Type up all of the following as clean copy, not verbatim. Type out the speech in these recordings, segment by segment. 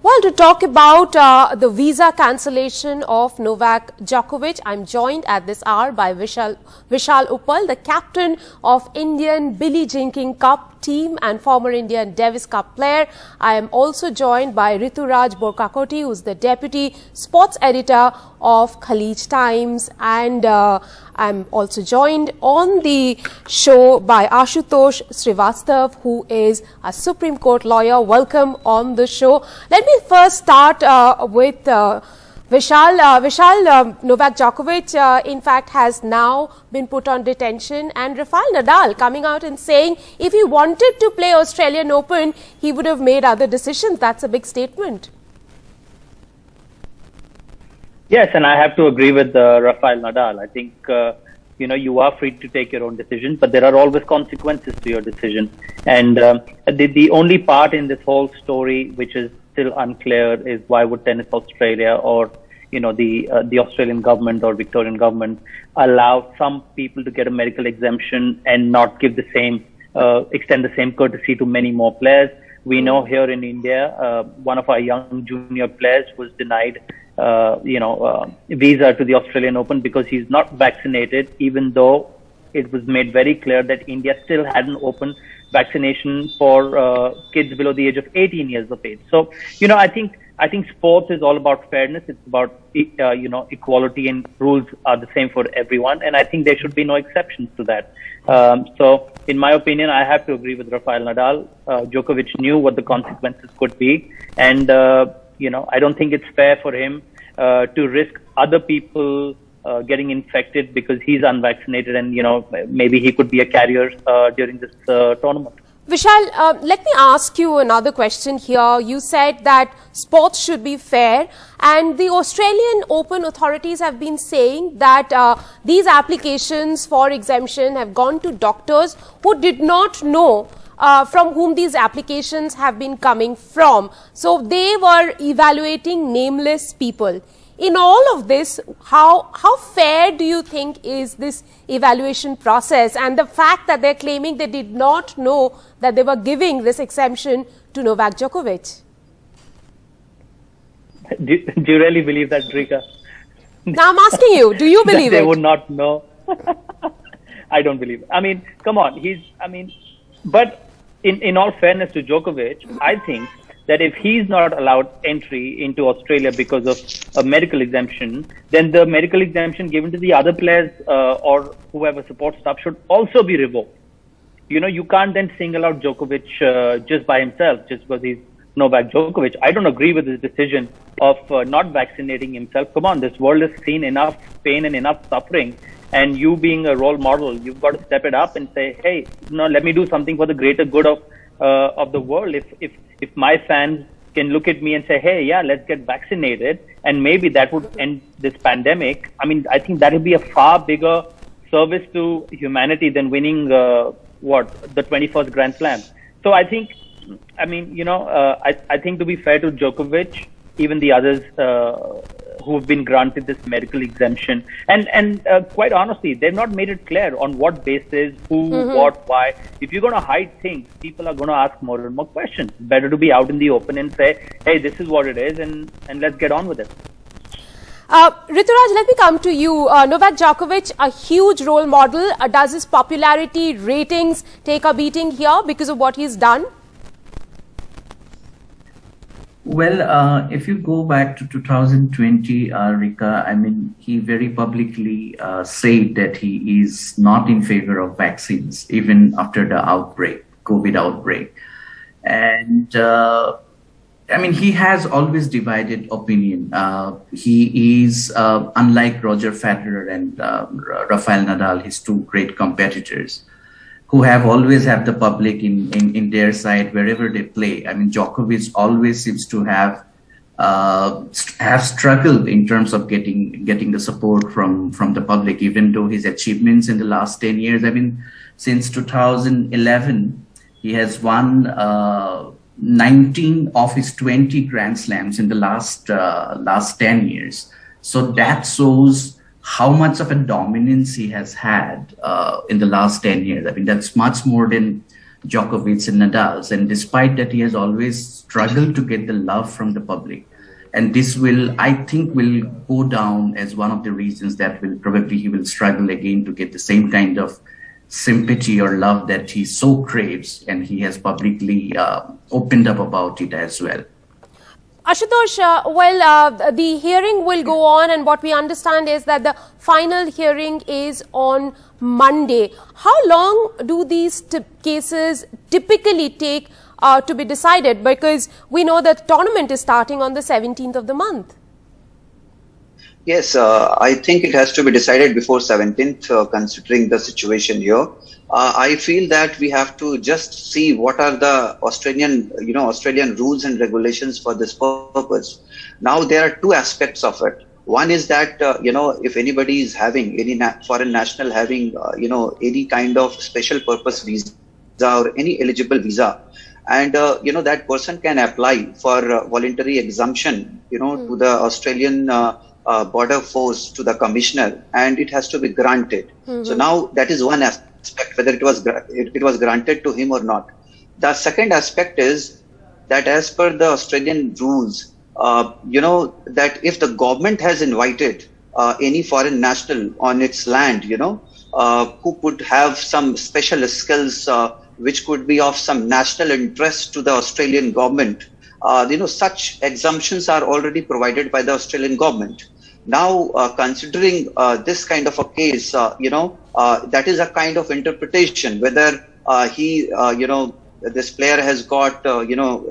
Well, to talk about the visa cancellation of Novak Djokovic, I'm joined at this hour by Vishal Uppal, the captain of Indian Billie Jean King Cup team and former Indian Davis Cup player. I am also joined by Rituraj Borkakoti, who's the deputy sports editor of Khalij Times, and I'm also joined on the show by Aashutosh Srivastava, who is a Supreme Court lawyer. Welcome on the show. Let me first start with Vishal. Novak Djokovic, in fact, has now been put on detention, and Rafael Nadal coming out and saying if he wanted to play Australian Open, he would have made other decisions. That's a big statement. Yes, and I have to agree with Rafael Nadal. I think, you are free to take your own decision, but there are always consequences to your decision. And the only part in this whole story which is still unclear is why would Tennis Australia or, the Australian government or Victorian government allow some people to get a medical exemption and not give the same, extend the same courtesy to many more players. We know here in India, one of our young junior players was denied visa to the Australian Open because he's not vaccinated, even though it was made very clear that India still had an open vaccination for kids below the age of 18 years of age. So, I think sports is all about fairness. It's about, equality, and rules are the same for everyone. And I think there should be no exceptions to that. So in my opinion, I have to agree with Rafael Nadal. Djokovic knew what the consequences could be. And, I don't think it's fair for him to risk other people getting infected because he's unvaccinated, and maybe he could be a carrier during this tournament. Vishal, let me ask you another question here. You said that sports should be fair, and the Australian Open authorities have been saying that these applications for exemption have gone to doctors who did not know from whom these applications have been coming from. So they were evaluating nameless people. In all of this, how fair do you think is this evaluation process, and the fact that they're claiming they did not know that they were giving this exemption to Novak Djokovic? Do you really believe that, Rika? Now I'm asking you, do you believe they it? would not know. I don't believe it. I mean, come on. But in all fairness to Djokovic, I think that if he's not allowed entry into Australia because of a medical exemption, then the medical exemption given to the other players or whoever support staff should also be revoked. You can't then single out Djokovic just by himself, just because he's Novak Djokovic. I don't agree with his decision of not vaccinating himself. Come on, this world has seen enough pain and enough suffering. And you being a role model, you've got to step it up and say, hey, let me do something for the greater good of the world. If my fans can look at me and say, hey, yeah, let's get vaccinated, and maybe that would end this pandemic. I mean, I think that would be a far bigger service to humanity than winning the 21st Grand Slam. So I think, I think to be fair to Djokovic, even the others who have been granted this medical exemption, and quite honestly, they've not made it clear on what basis, who, what, why. If you're going to hide things, people are going to ask more and more questions. Better to be out in the open and say, hey, this is what it is, and let's get on with it. Rituraj, let me come to you. Novak Djokovic, a huge role model. Does his popularity ratings take a beating here because of what he's done? Well, if you go back to 2020, Rika, I mean, he very publicly said that he is not in favor of vaccines, even after the COVID outbreak. And he has always divided opinion. He is, unlike Roger Federer and Rafael Nadal, his two great competitors, who have always have the public in their side wherever they play. I mean, Djokovic always seems to have struggled in terms of getting the support from the public, even though his achievements in the last 10 years. I mean, since 2011, he has won 19 of his 20 Grand Slams in the last 10 years. So that shows how much of a dominance he has had in the last 10 years. I mean, that's much more than Djokovic and Nadal's. And despite that, he has always struggled to get the love from the public. And this will, I think, will go down as one of the reasons that will probably he will struggle again to get the same kind of sympathy or love that he so craves. And he has publicly opened up about it as well. Aashutosh, the hearing will go on, and what we understand is that the final hearing is on Monday. How long do these cases typically take to be decided? Because we know that the tournament is starting on the 17th of the month. Yes, I think it has to be decided before 17th, considering the situation here. I feel that we have to just see what are the Australian rules and regulations for this purpose. Now, there are two aspects of it. One is that, if anybody is having any foreign national having, any kind of special purpose visa or any eligible visa, and, that person can apply for voluntary exemption, to the Australian border force, to the commissioner, and it has to be granted. So now that is one aspect, whether it was granted to him or not. The second aspect is that as per the Australian rules, that if the government has invited any foreign national on its land, who could have some special skills which could be of some national interest to the Australian government, such exemptions are already provided by the Australian government. Now, considering this kind of a case, that is a kind of interpretation, whether this player has got,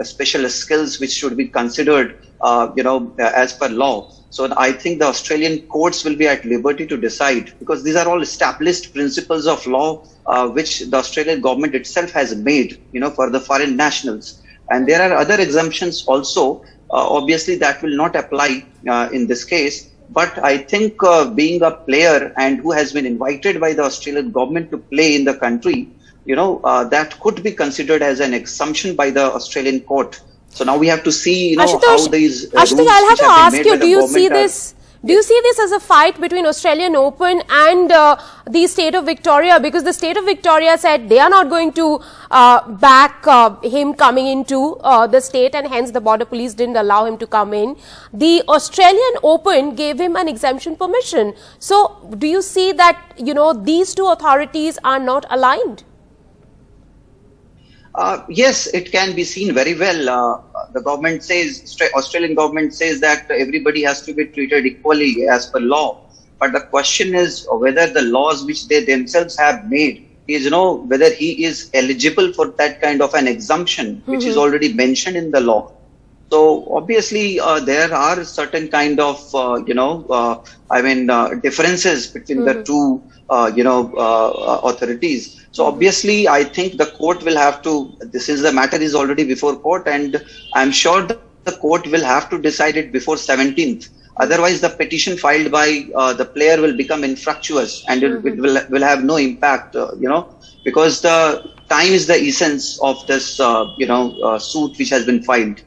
special skills which should be considered, as per law. So I think the Australian courts will be at liberty to decide, because these are all established principles of law, which the Australian government itself has made, for the foreign nationals. And there are other exemptions also. Obviously, that will not apply in this case. But I think being a player and who has been invited by the Australian government to play in the country, that could be considered as an exemption by the Australian court. So now we have to see, how these Aashutosh, I'll have to ask you, do you see this? Do you see this as a fight between Australian Open and the state of Victoria? Because the state of Victoria said they are not going to back him coming into the state, and hence the border police didn't allow him to come in. The Australian Open gave him an exemption permission. So do you see that, these two authorities are not aligned? Yes, it can be seen very well. The government says, Australian government says that everybody has to be treated equally as per law. But the question is whether the laws which they themselves have made is, whether he is eligible for that kind of an exemption, which is already mentioned in the law. So obviously there are certain kind of, differences between the two, authorities. So obviously, I think the court will have to, the matter is already before court, and I'm sure that the court will have to decide it before 17th. Otherwise, the petition filed by the player will become infructuous, and it will have no impact, because the time is the essence of this, suit which has been filed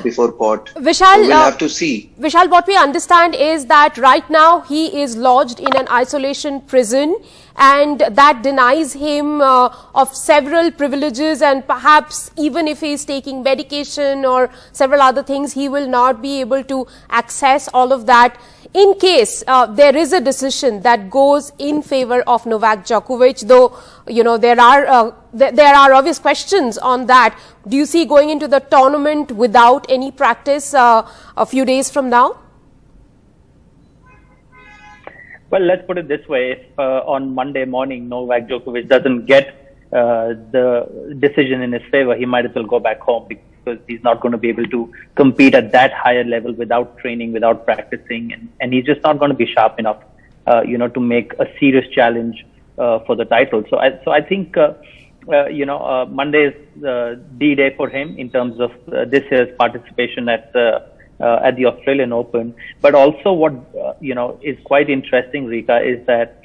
before court. Vishal, so we'll have to see. Vishal, what we understand is that right now he is lodged in an isolation prison, and that denies him of several privileges, and perhaps even if he is taking medication or several other things, he will not be able to access all of that. In case there is a decision that goes in favor of Novak Djokovic, though there are obvious questions on that. Do you see going into the tournament without any practice a few days from now? Well, let's put it this way. If on Monday morning Novak Djokovic doesn't get the decision in his favor, he might as well go back home, because he's not going to be able to compete at that higher level without training, without practicing, and he's just not going to be sharp enough, to make a serious challenge for the title. So I think, Monday is the D-Day for him in terms of this year's participation at the Australian Open. But also what, is quite interesting, Rika, is that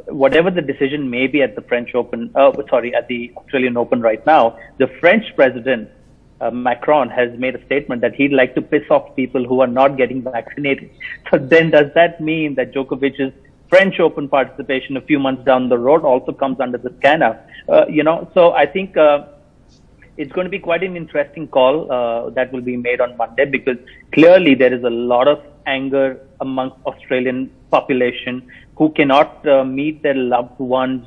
whatever the decision may be at the at the Australian Open right now, the French president, Macron, has made a statement that he'd like to piss off people who are not getting vaccinated. So then does that mean that Djokovic is French Open participation a few months down the road also comes under the scanner. So I think it's going to be quite an interesting call that will be made on Monday, because clearly there is a lot of anger amongst Australian population who cannot meet their loved ones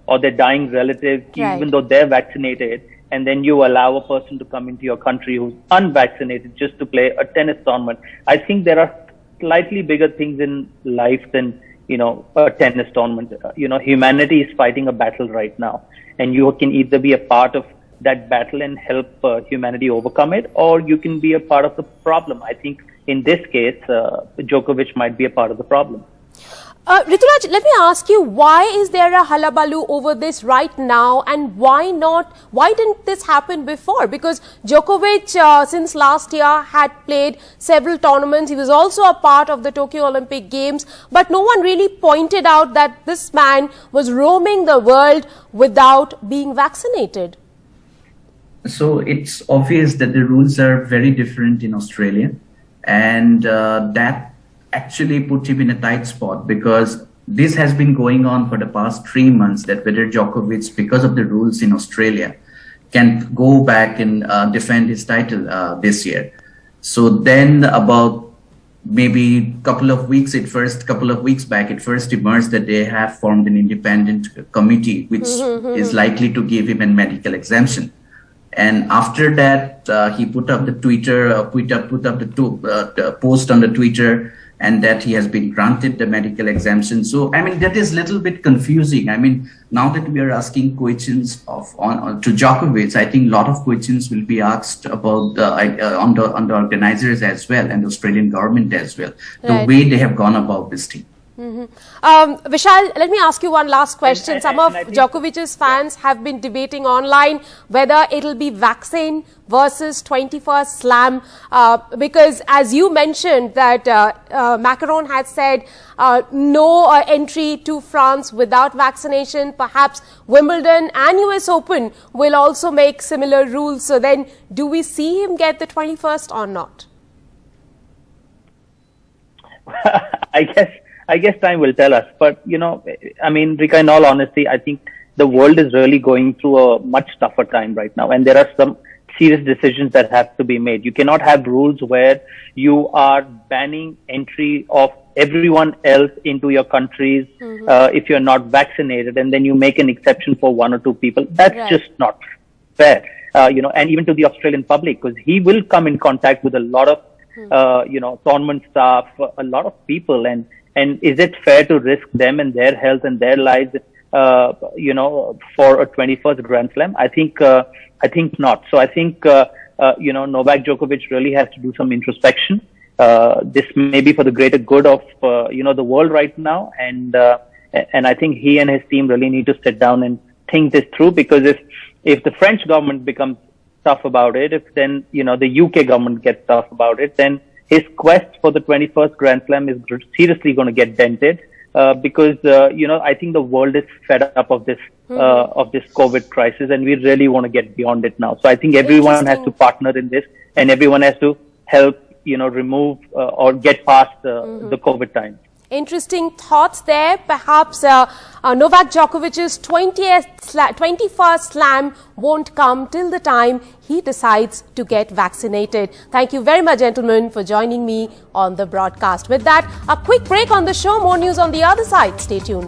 or their dying relatives, Right. even though they're vaccinated. And then you allow a person to come into your country who's unvaccinated just to play a tennis tournament. I think there are slightly bigger things in life than, a tennis tournament. Humanity is fighting a battle right now, and you can either be a part of that battle and help humanity overcome it, or you can be a part of the problem. I think in this case, Djokovic might be a part of the problem. Rituraj, let me ask you, why is there a hullabaloo over this right now, and why didn't this happen before? Because Djokovic, since last year, had played several tournaments. He was also a part of the Tokyo Olympic Games, but no one really pointed out that this man was roaming the world without being vaccinated. So it's obvious that the rules are very different in Australia, and that actually put him in a tight spot, because this has been going on for the past 3 months, that whether Djokovic, because of the rules in Australia, can go back and defend his title this year. So then about maybe couple of weeks back, it first emerged that they have formed an independent committee, which is likely to give him a medical exemption. And after that, he put up the the post on the Twitter, and that he has been granted the medical exemption. So, that is a little bit confusing. Now that we are asking questions to Djokovic, I think a lot of questions will be asked about on the organizers as well, and the Australian government as well, the way they have gone about this thing. Vishal, let me ask you one last question. Some of Djokovic's fans have been debating online whether it'll be vaccine versus 21st slam, because as you mentioned that Macron had said no entry to France without vaccination. Perhaps Wimbledon and US Open will also make similar rules. So then do we see him get the 21st or not? I guess time will tell us. But, Rika, in all honesty, I think the world is really going through a much tougher time right now. And there are some serious decisions that have to be made. You cannot have rules where you are banning entry of everyone else into your countries if you're not vaccinated, and then you make an exception for one or two people. That's just not fair. And even to the Australian public, because he will come in contact with a lot of, tournament staff, a lot of people, and is it fair to risk them and their health and their lives, for a 21st Grand Slam? I think not. So I think, Novak Djokovic really has to do some introspection. This may be for the greater good of, the world right now. And I think he and his team really need to sit down and think this through, because if the French government becomes tough about it, if then, the UK government gets tough about it, then his quest for the 21st Grand Slam is seriously going to get dented, because, I think the world is fed up of this COVID crisis, and we really want to get beyond it now. So I think everyone has to partner in this, and everyone has to help, remove or get past the COVID time. Interesting thoughts there. Perhaps Novak Djokovic's 21st slam won't come till the time he decides to get vaccinated. Thank you very much, gentlemen, for joining me on the broadcast. With that, a quick break on the show. More news on the other side. Stay tuned.